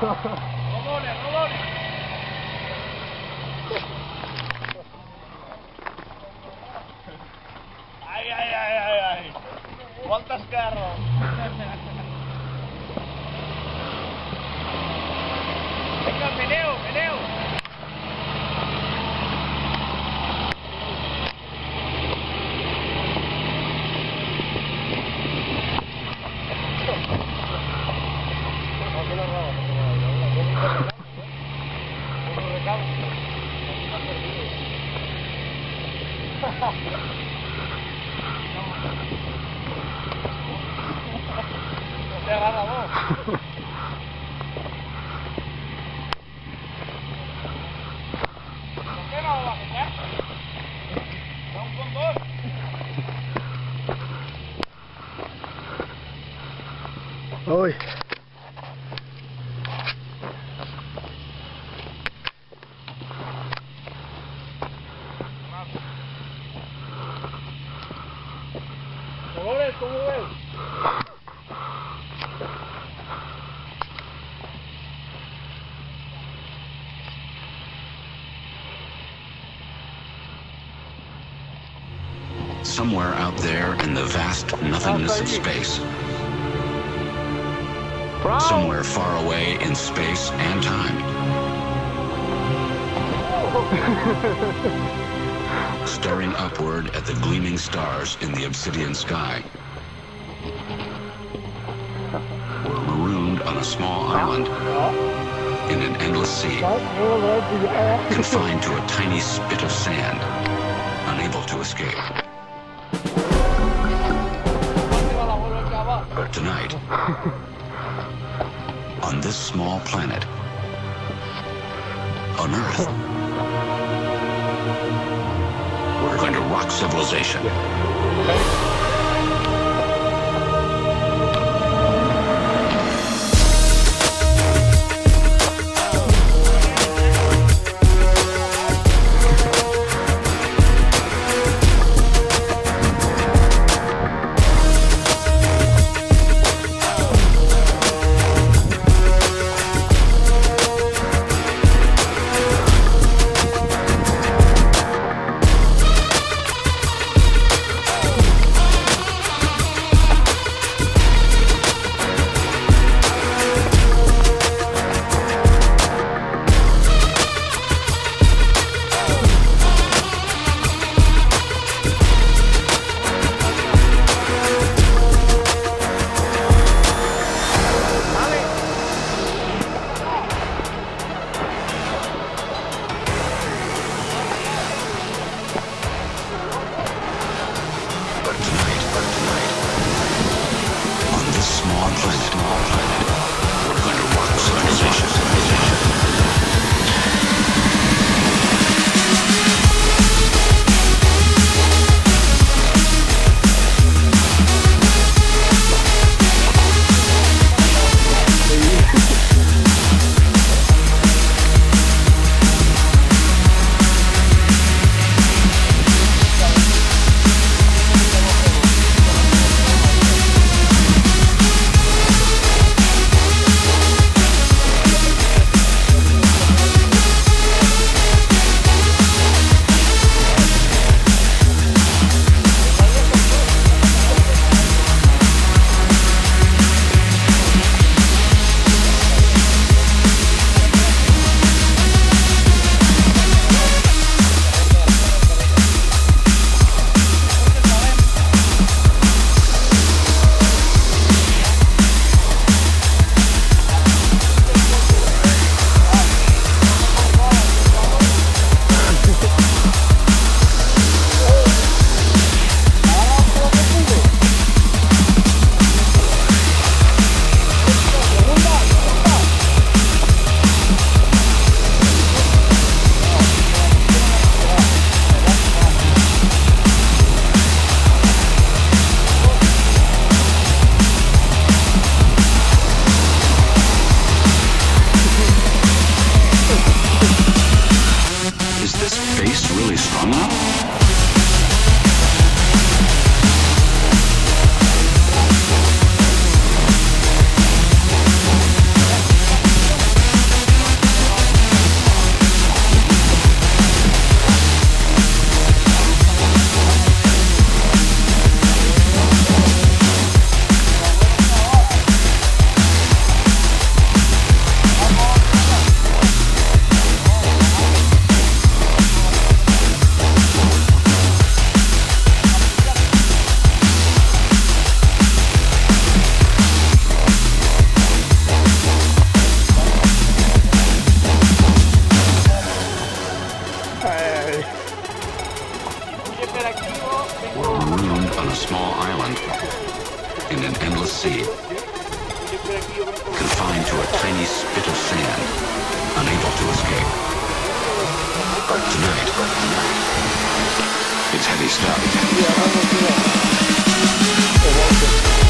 Rodones, rodones. Ai, ai, ai, ai, ai. Volta esquerra. Vinga, meneu, meneu. No te agarra vos. ¿Por qué no lo vas a echar? Da un condón. Uy. Dolores, ¿cómo ves? Somewhere out there in the vast nothingness of space. Somewhere far away in space and time. Staring upward at the gleaming stars in the obsidian sky. We're marooned on a small island in an endless sea, confined to a tiny spit of sand, unable to escape. But tonight, on this small planet, on Earth, we're going to rock civilization. confined to a tiny spit of sand, unable to escape. Tonight, it's heavy stuff.